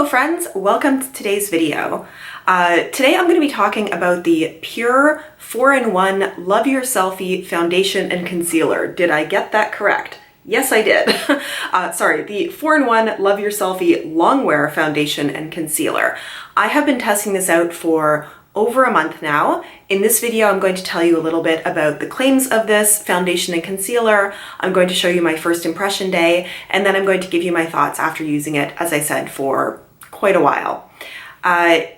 Hello friends, welcome to today's video. Today I'm going to be talking about the Pur 4-in-1 Love Your Selfie Foundation and Concealer. Did I get that correct? Yes, I did. The 4-in-1 Love Your Selfie Longwear Foundation and Concealer. I have been testing this out for over a month now. In this video, I'm going to tell you a little bit about the claims of this foundation and concealer. I'm going to show you my first impression day, and then I'm going to give you my thoughts after using it, as I said, for quite a while. I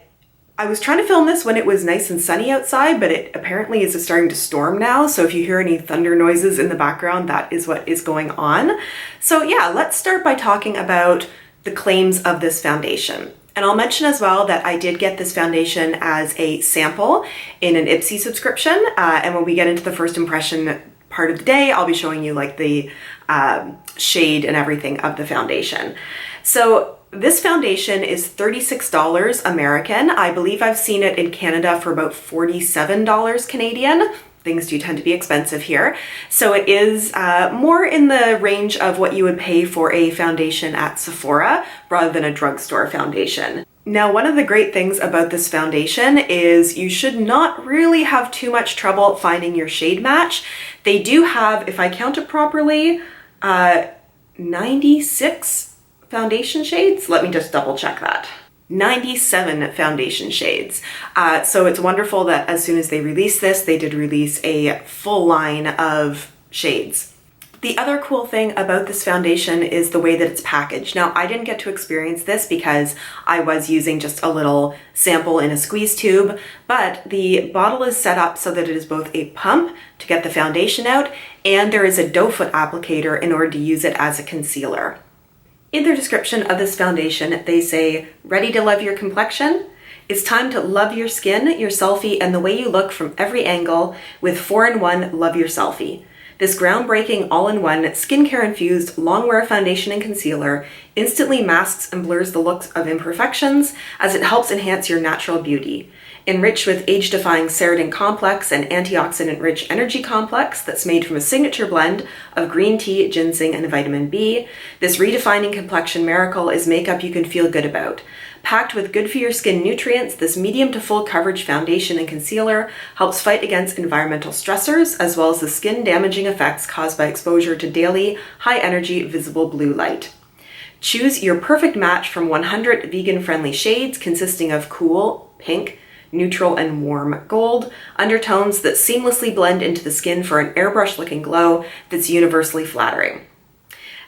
was trying to film this when it was nice and sunny outside, but it apparently is starting to storm now. So if you hear any thunder noises in the background, that is what is going on. So yeah, let's start by talking about the claims of this foundation. And I'll mention as well that I did get this foundation as a sample in an Ipsy subscription. And when we get into the first impression part of the day, I'll be showing you like the shade and everything of the foundation. So this foundation is $36 American. I believe I've seen it in Canada for about $47 Canadian. Things do tend to be expensive here. So it is more in the range of what you would pay for a foundation at Sephora rather than a drugstore foundation. Now, one of the great things about this foundation is you should not really have too much trouble finding your shade match. They do have, if I count it properly, 96 foundation shades. Let me just double check that. 97 foundation shades. So it's wonderful that as soon as they released this, they did release a full line of shades. The other cool thing about this foundation is the way that it's packaged. Now, I didn't get to experience this because I was using just a little sample in a squeeze tube, but the bottle is set up so that it is both a pump to get the foundation out, and there is a doe foot applicator in order to use it as a concealer. In their description of this foundation, they say, ready to love your complexion? It's time to love your skin, your selfie, and the way you look from every angle with 4-in-1 Love Your Selfie. This groundbreaking all-in-one skincare-infused Longwear foundation and concealer instantly masks and blurs the looks of imperfections as it helps enhance your natural beauty. Enriched with age-defying Ceratin complex and antioxidant-rich energy complex that's made from a signature blend of green tea, ginseng, and vitamin B, this redefining complexion miracle is makeup you can feel good about. Packed with good-for-your-skin nutrients, this medium to full coverage foundation and concealer helps fight against environmental stressors as well as the skin-damaging effects caused by exposure to daily, high-energy, visible blue light. Choose your perfect match from 100 vegan-friendly shades consisting of cool, pink, neutral, and warm gold undertones that seamlessly blend into the skin for an airbrush-looking glow that's universally flattering.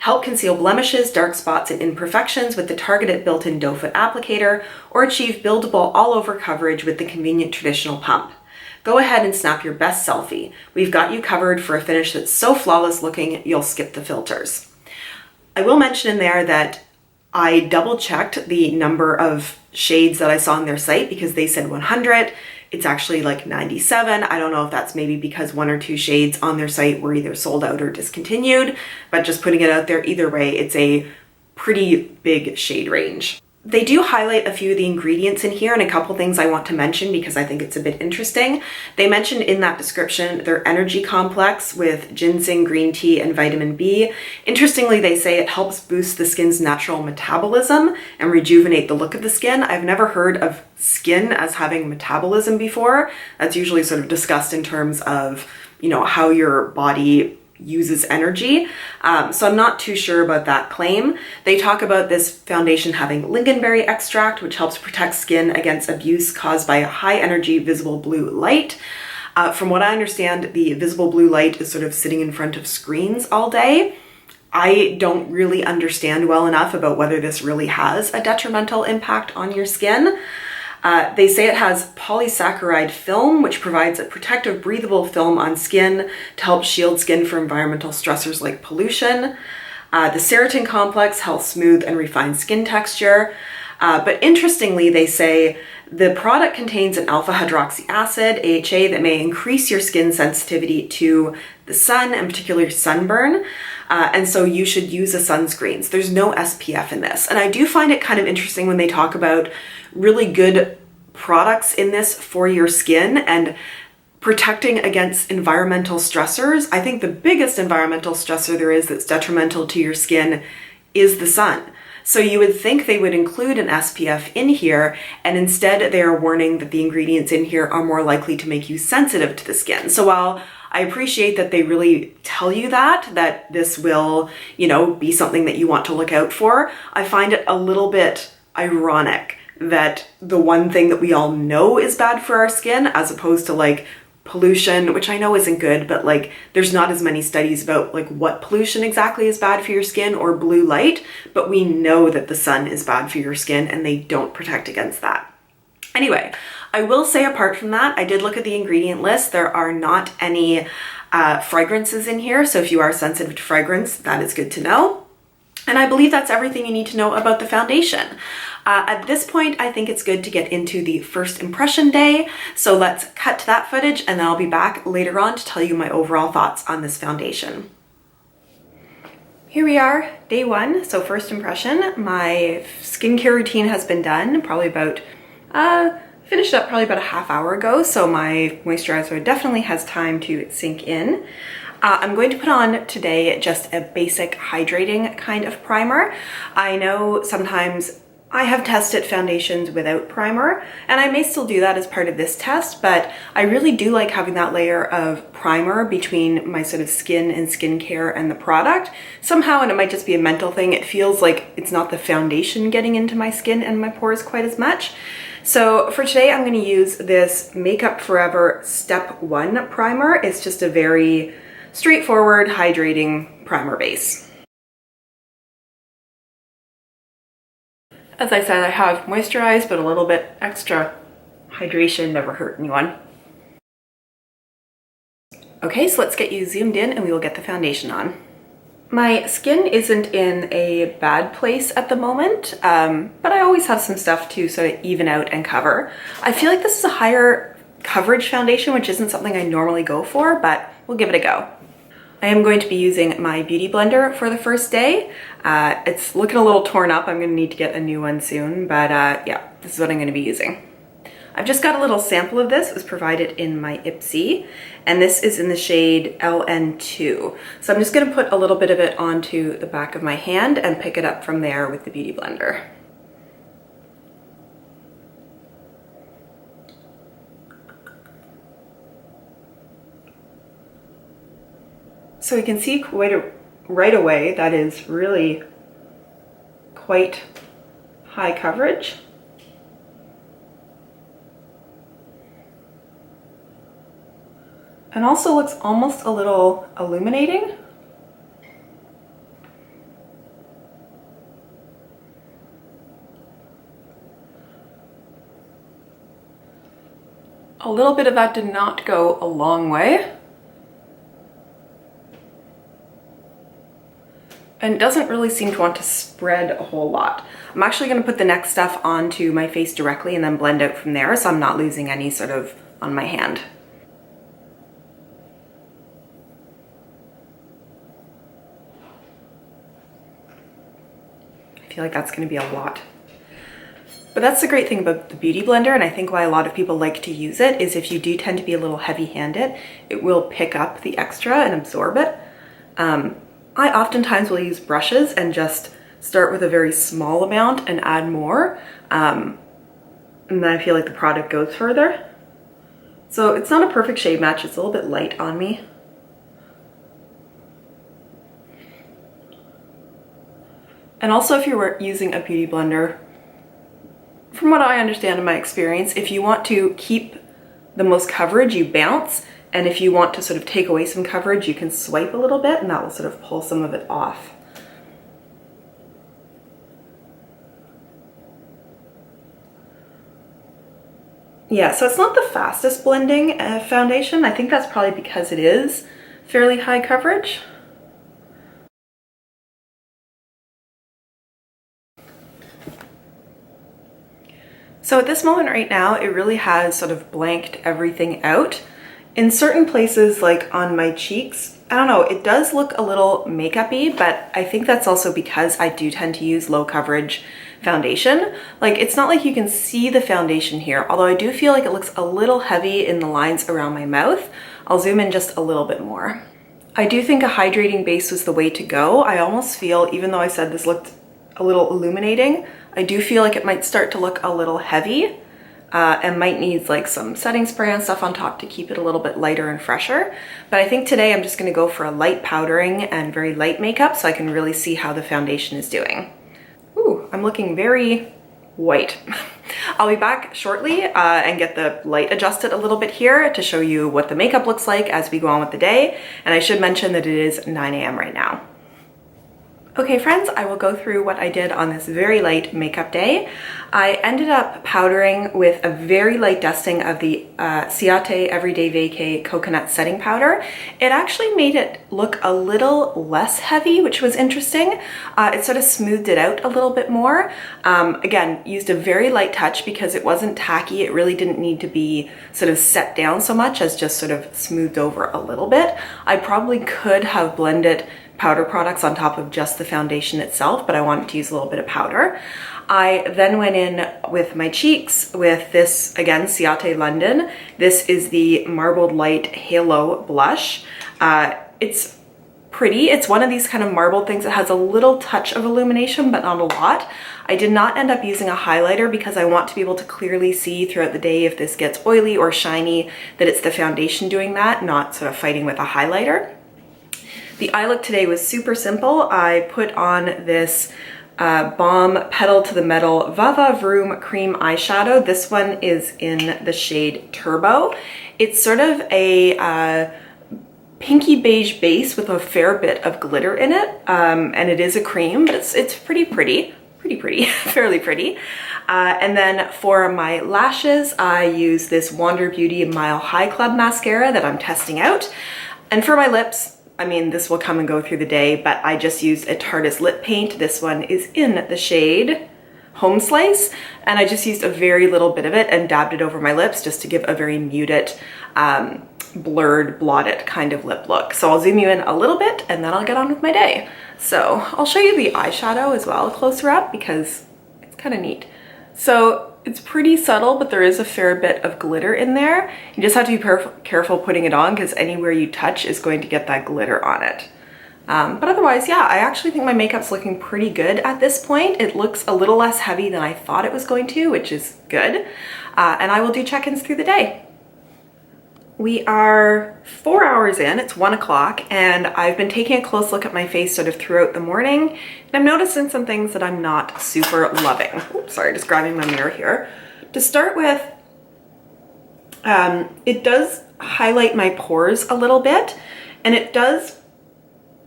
Help conceal blemishes, dark spots, and imperfections with the targeted built-in doe foot applicator, or achieve buildable all-over coverage with the convenient traditional pump. Go ahead and snap your best selfie. We've got you covered for a finish that's so flawless looking you'll skip the filters. I will mention in there that I double-checked the number of shades that I saw on their site because they said 100. It's actually like 97. I don't know if that's maybe because one or two shades on their site were either sold out or discontinued, but just putting it out there, either way, it's a pretty big shade range. They do highlight a few of the ingredients in here and a couple things I want to mention because I think it's a bit interesting. They mentioned in that description their energy complex with ginseng, green tea, and vitamin B. Interestingly, they say it helps boost the skin's natural metabolism and rejuvenate the look of the skin. I've never heard of skin as having metabolism before. That's usually sort of discussed in terms of, you know, how your body uses energy. So I'm not too sure about that claim. They talk about this foundation having lingonberry extract, which helps protect skin against abuse caused by high energy visible blue light. From what I understand, the visible blue light is sort of sitting in front of screens all day. I don't really understand well enough about whether this really has a detrimental impact on your skin. They say it has polysaccharide film, which provides a protective, breathable film on skin to help shield skin from environmental stressors like pollution. The Ceratin complex helps smooth and refine skin texture. But interestingly, they say the product contains an alpha hydroxy acid, AHA, that may increase your skin sensitivity to the sun, and particularly sunburn. And so you should use a sunscreen. So there's no SPF in this. And I do find it kind of interesting when they talk about really good products in this for your skin and protecting against environmental stressors. I think the biggest environmental stressor there is that's detrimental to your skin is the sun. So you would think they would include an SPF in here, and instead they are warning that the ingredients in here are more likely to make you sensitive to the skin. So while I appreciate that they really tell you that this will, you know, be something that you want to look out for, I find it a little bit ironic that the one thing that we all know is bad for our skin, as opposed to like pollution, which I know isn't good, but like there's not as many studies about like what pollution exactly is bad for your skin, or blue light, but we know that the sun is bad for your skin and they don't protect against that. Anyway, I will say apart from that, I did look at the ingredient list. There are not any fragrances in here, so if you are sensitive to fragrance, that is good to know. And I believe that's everything you need to know about the foundation. At this point, I think it's good to get into the first impression day. So let's cut to that footage, and then I'll be back later on to tell you my overall thoughts on this foundation. Here we are, day one. So first impression, my skincare routine has been done probably about, finished up probably about a half hour ago. So my moisturizer definitely has time to sink in. I'm going to put on today just a basic hydrating kind of primer. I know sometimes I have tested foundations without primer, and I may still do that as part of this test, but I really do like having that layer of primer between my sort of skin and skincare and the product. Somehow, and it might just be a mental thing, it feels like it's not the foundation getting into my skin and my pores quite as much. So for today, I'm going to use this Makeup Forever Step 1 primer. It's just a very straightforward hydrating primer base. As I said, I have moisturized, but a little bit extra hydration never hurt anyone. Okay, so let's get you zoomed in and we will get the foundation on. My skin isn't in a bad place at the moment, but I always have some stuff to sort of even out and cover. I feel like this is a higher coverage foundation, which isn't something I normally go for, but we'll give it a go. I am going to be using my beauty blender for the first day. It's looking a little torn up. I'm going to need to get a new one soon, but yeah, this is what I'm going to be using. I've just got a little sample of this. It was provided in my Ipsy, and this is in the shade LN2. So I'm just going to put a little bit of it onto the back of my hand and pick it up from there with the beauty blender. So you can see right away that is really quite high coverage. And also looks almost a little illuminating. A little bit of that did not go a long way. And it doesn't really seem to want to spread a whole lot. I'm actually going to put the next stuff onto my face directly and then blend out from there, so I'm not losing any sort of on my hand. I feel like that's going to be a lot. But that's the great thing about the beauty blender, and I think why a lot of people like to use it, is if you do tend to be a little heavy-handed, it will pick up the extra and absorb it. I oftentimes will use brushes and just start with a very small amount and add more. And then I feel like the product goes further. So it's not a perfect shade match. It's a little bit light on me. And also if you're using a beauty blender, from what I understand in my experience, if you want to keep the most coverage, you bounce. And if you want to sort of take away some coverage, you can swipe a little bit and that will sort of pull some of it off. Yeah, so it's not the fastest blending foundation. I think that's probably because it is fairly high coverage. So at this moment right now, it really has sort of blanked everything out. In certain places, like on my cheeks, I don't know, it does look a little makeup-y, but I think that's also because I do tend to use low coverage foundation. Like, it's not like you can see the foundation here, although I do feel like it looks a little heavy in the lines around my mouth. I'll zoom in just a little bit more. I do think a hydrating base was the way to go. I almost feel, even though I said this looked a little illuminating. I do feel like it might start to look a little heavy and might need like some setting spray and stuff on top to keep it a little bit lighter and fresher. But I think today I'm just gonna go for a light powdering and very light makeup so I can really see how the foundation is doing. Ooh, I'm looking very white. I'll be back shortly and get the light adjusted a little bit here to show you what the makeup looks like as we go on with the day. And I should mention that it is 9 a.m. right now. Okay friends, I will go through what I did on this very light makeup day. I ended up powdering with a very light dusting of the Ciate Everyday Vacay Coconut Setting Powder. It actually made it look a little less heavy, which was interesting. It sort of smoothed it out a little bit more. Again, used a very light touch because it wasn't tacky. It really didn't need to be sort of set down so much as just sort of smoothed over a little bit. I probably could have blended powder products on top of just the foundation itself, but I wanted to use a little bit of powder. I then went in with my cheeks with this, again, Ciate London. This is the Marbled Light Halo Blush. It's pretty. It's one of these kind of marbled things that has a little touch of illumination, but not a lot. I did not end up using a highlighter because I want to be able to clearly see throughout the day if this gets oily or shiny, that it's the foundation doing that, not sort of fighting with a highlighter. The eye look today was super simple. I put on this Balm Pedal to the Metal Vava Vroom Cream Eyeshadow. This one is in the shade Turbo. It's sort of a pinky beige base with a fair bit of glitter in it. And it is a cream, but it's fairly pretty. And then for my lashes, I use this Wander Beauty Mile High Club mascara that I'm testing out. And for my lips, I mean, this will come and go through the day, but I just used a Tarte's lip paint. This one is in the shade Home Slice, and I just used a very little bit of it and dabbed it over my lips just to give a very muted, blurred, blotted kind of lip look. So I'll zoom you in a little bit and then I'll get on with my day. So I'll show you the eyeshadow as well closer up because it's kind of neat. So it's pretty subtle, but there is a fair bit of glitter in there. You just have to be careful putting it on because anywhere you touch is going to get that glitter on it. But otherwise, yeah, I actually think my makeup's looking pretty good at this point. It looks a little less heavy than I thought it was going to, which is good. And I will do check-ins through the day. We are 4 hours in, it's 1 o'clock, and I've been taking a close look at my face sort of throughout the morning, and I'm noticing some things that I'm not super loving. Oops, sorry, just grabbing my mirror here. To start with, it does highlight my pores a little bit, and it does,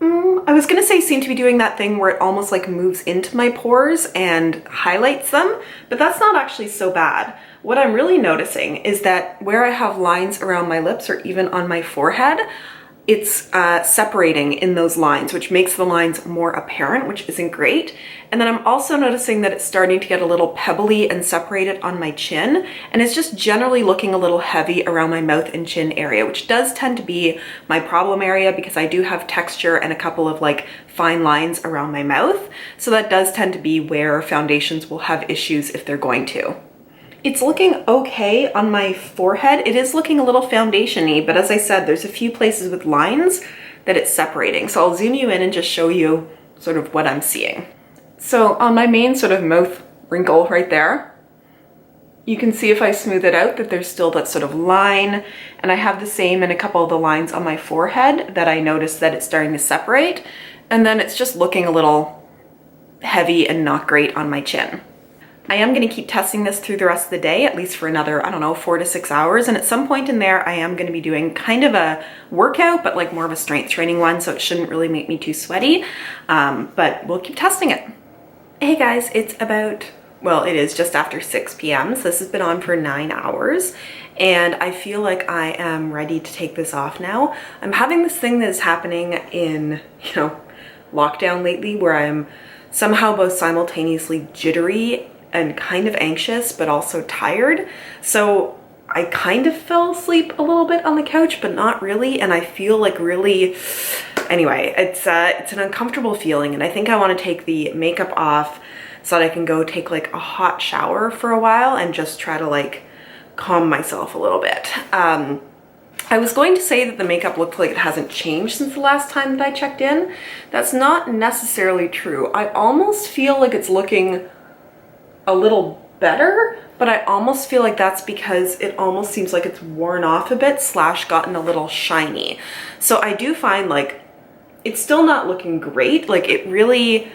I was gonna say seem to be doing that thing where it almost like moves into my pores and highlights them, but that's not actually so bad. What I'm really noticing is that where I have lines around my lips or even on my forehead, it's separating in those lines, which makes the lines more apparent, which isn't great. And then I'm also noticing that it's starting to get a little pebbly and separated on my chin. And it's just generally looking a little heavy around my mouth and chin area, which does tend to be my problem area because I do have texture and a couple of like fine lines around my mouth. So that does tend to be where foundations will have issues if they're going to. It's looking okay on my forehead. It is looking a little foundation-y, but as I said, there's a few places with lines that it's separating. So I'll zoom you in and just show you sort of what I'm seeing. So on my main sort of mouth wrinkle right there, you can see if I smooth it out that there's still that sort of line, and I have the same in a couple of the lines on my forehead that I noticed that it's starting to separate, and then it's just looking a little heavy and not great on my chin. I am going to keep testing this through the rest of the day, at least for another, I don't know, 4 to 6 hours. And at some point in there, I am going to be doing kind of a workout, but like more of a strength training one. So it shouldn't really make me too sweaty, but we'll keep testing it. Hey guys, it's about, well, it is just after 6 p.m. So this has been on for 9 hours. And I feel like I am ready to take this off now. I'm having this thing that is happening in, lockdown lately where I'm somehow both simultaneously jittery and kind of anxious, but also tired. So I kind of fell asleep a little bit on the couch, but not really. And I feel like really, anyway, it's an uncomfortable feeling. And I think I want to take the makeup off so that I can go take like a hot shower for a while and just try to like calm myself a little bit. I was going to say that the makeup looked like it hasn't changed since the last time that I checked in. That's not necessarily true. I almost feel like it's looking a little better, but I almost feel like that's because it almost seems like it's worn off a bit / gotten a little shiny. So I do find like it's still not looking great. Like it really,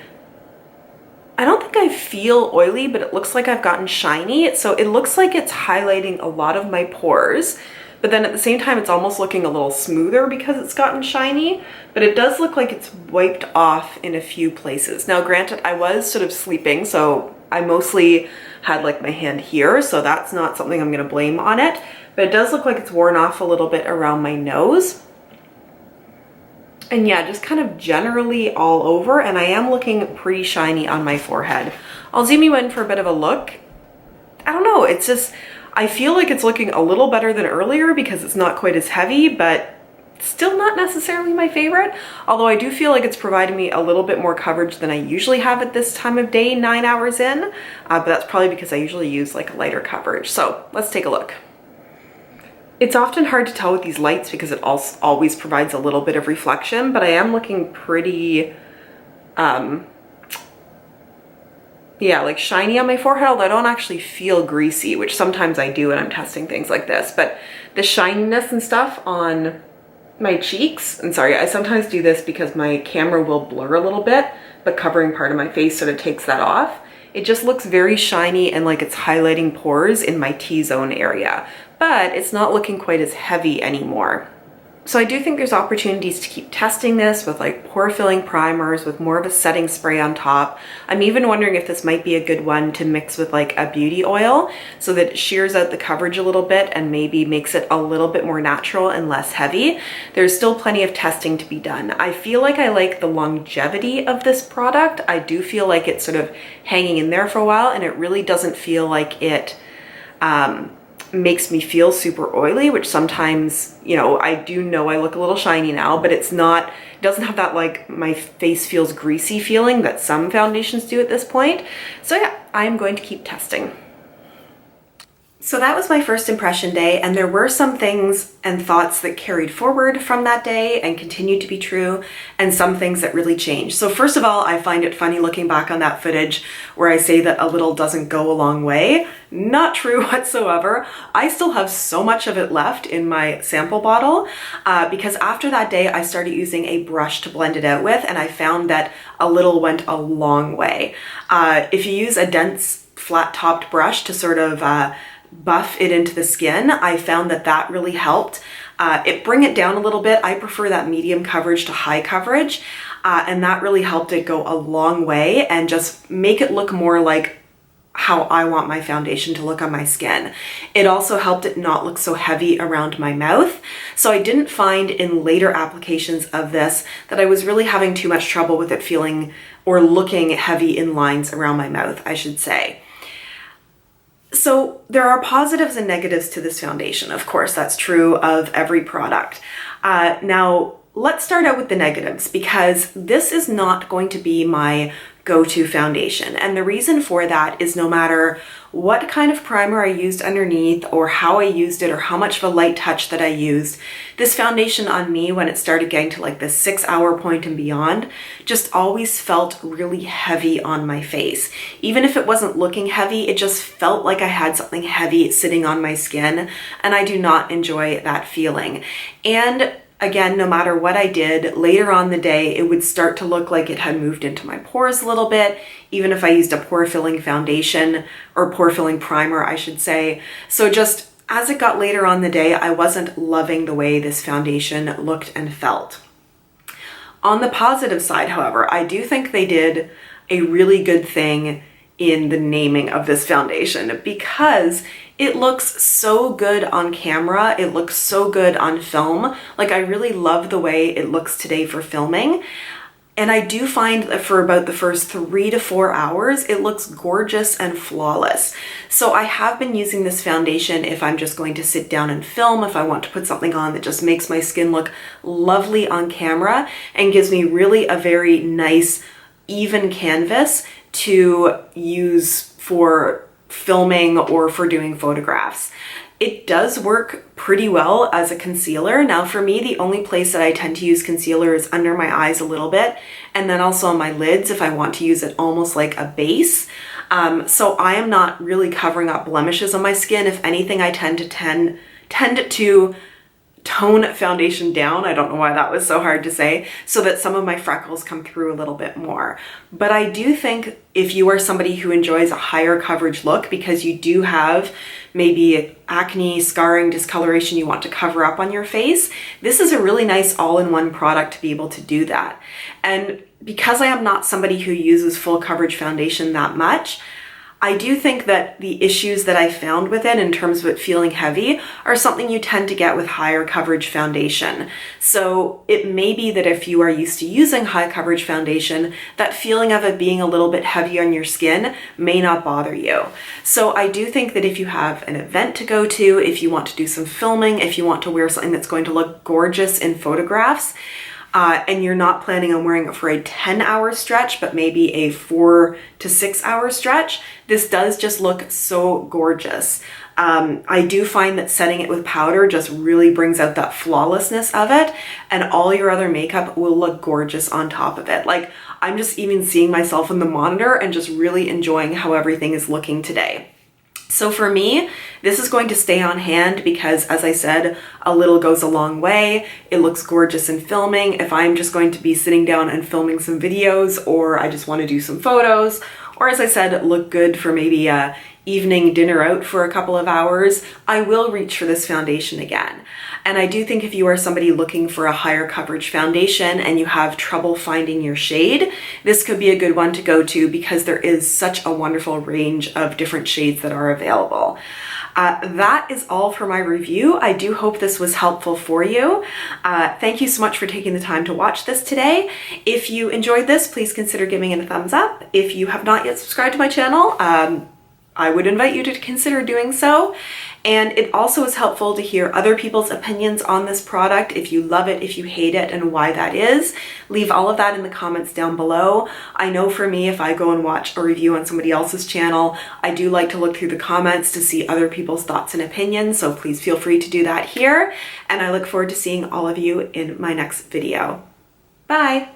I don't think I feel oily, but it looks like I've gotten shiny. So it looks like it's highlighting a lot of my pores, but then at the same time, it's almost looking a little smoother because it's gotten shiny, but it does look like it's wiped off in a few places. Now, granted, I was sort of sleeping, so I mostly had like my hand here, so that's not something I'm gonna blame on it, but it does look like it's worn off a little bit around my nose. And yeah, just kind of generally all over, and I am looking pretty shiny on my forehead. I'll zoom you in for a bit of a look. I don't know, it's just, I feel like it's looking a little better than earlier because it's not quite as heavy, but still not necessarily my favorite. Although I do feel like it's providing me a little bit more coverage than I usually have at this time of day, 9 hours in. But that's probably because I usually use like a lighter coverage. So let's take a look. It's often hard to tell with these lights because it also always provides a little bit of reflection, but I am looking pretty, yeah, like shiny on my forehead, although I don't actually feel greasy, which sometimes I do when I'm testing things like this. But the shininess and stuff on my cheeks, and sorry, I sometimes do this because my camera will blur a little bit, but covering part of my face sort of takes that off. It just looks very shiny and like it's highlighting pores in my T-zone area, but it's not looking quite as heavy anymore. So I do think there's opportunities to keep testing this with like pore filling primers with more of a setting spray on top. I'm even wondering if this might be a good one to mix with like a beauty oil so that it shears out the coverage a little bit and maybe makes it a little bit more natural and less heavy. There's still plenty of testing to be done. I feel like I like the longevity of this product. I do feel like it's sort of hanging in there for a while, and it really doesn't feel like it makes me feel super oily, which sometimes, you know, I do know I look a little shiny now, but it's not, it doesn't have that like my face feels greasy feeling that some foundations do at this point. So yeah, I'm going to keep testing. So that was my first impression day, and there were some things and thoughts that carried forward from that day and continued to be true, and some things that really changed. So first of all, I find it funny looking back on that footage where I say that a little doesn't go a long way. Not true whatsoever. I still have so much of it left in my sample bottle because after that day, I started using a brush to blend it out with, and I found that a little went a long way. If you use a dense, flat-topped brush to sort of buff it into the skin, I found that that really helped. It bring it down a little bit. I prefer that medium coverage to high coverage, and that really helped it go a long way and just make it look more like how I want my foundation to look on my skin. It also helped it not look so heavy around my mouth. So I didn't find in later applications of this that I was really having too much trouble with it feeling or looking heavy in lines around my mouth, I should say. So there are positives and negatives to this foundation. Of course, that's true of every product. Now, let's start out with the negatives because this is not going to be my go-to foundation. And the reason for that is no matter what kind of primer I used underneath or how I used it or how much of a light touch that I used, this foundation on me when it started getting to like the 6-hour point and beyond just always felt really heavy on my face. Even if it wasn't looking heavy, it just felt like I had something heavy sitting on my skin, and I do not enjoy that feeling. And again, no matter what I did, later on the day, it would start to look like it had moved into my pores a little bit, even if I used a pore filling foundation or pore filling primer, I should say. So just as it got later on the day, I wasn't loving the way this foundation looked and felt. On the positive side, however, I do think they did a really good thing in the naming of this foundation because it looks so good on camera. It looks so good on film. Like, I really love the way it looks today for filming. And I do find that for about the first 3 to 4 hours, it looks gorgeous and flawless. So I have been using this foundation if I'm just going to sit down and film, if I want to put something on that just makes my skin look lovely on camera and gives me really a very nice, even canvas to use for filming or for doing photographs. It does work pretty well as a concealer. Now for me, the only place that I tend to use concealer is under my eyes a little bit, and then also on my lids if I want to use it almost like a base. So I am not really covering up blemishes on my skin. If anything, I tend to tone foundation down. I don't know why that was so hard to say, so that some of my freckles come through a little bit more. But I do think if you are somebody who enjoys a higher coverage look because you do have maybe acne, scarring, discoloration you want to cover up on your face, this is a really nice all-in-one product to be able to do that. And because I am not somebody who uses full coverage foundation that much, I do think that the issues that I found with it in terms of it feeling heavy are something you tend to get with higher coverage foundation. So it may be that if you are used to using high coverage foundation, that feeling of it being a little bit heavy on your skin may not bother you. So I do think that if you have an event to go to, if you want to do some filming, if you want to wear something that's going to look gorgeous in photographs, and you're not planning on wearing it for a 10-hour stretch, but maybe a 4 to 6 hour stretch, this does just look so gorgeous. I do find that setting it with powder just really brings out that flawlessness of it, and all your other makeup will look gorgeous on top of it. Like, I'm just even seeing myself in the monitor and just really enjoying how everything is looking today. So for me, this is going to stay on hand because, as I said, a little goes a long way. It looks gorgeous in filming. If I'm just going to be sitting down and filming some videos, or I just want to do some photos, or as I said, look good for maybe a evening dinner out for a couple of hours, I will reach for this foundation again. And I do think if you are somebody looking for a higher coverage foundation and you have trouble finding your shade, this could be a good one to go to because there is such a wonderful range of different shades that are available. That is all for my review. I do hope this was helpful for you. Thank you so much for taking the time to watch this today. If you enjoyed this, please consider giving it a thumbs up. If you have not yet subscribed to my channel, I would invite you to consider doing so. And it also is helpful to hear other people's opinions on this product, if you love it, if you hate it, and why that is. Leave all of that in the comments down below. I know for me, if I go and watch a review on somebody else's channel, I do like to look through the comments to see other people's thoughts and opinions, so please feel free to do that here. And I look forward to seeing all of you in my next video. Bye!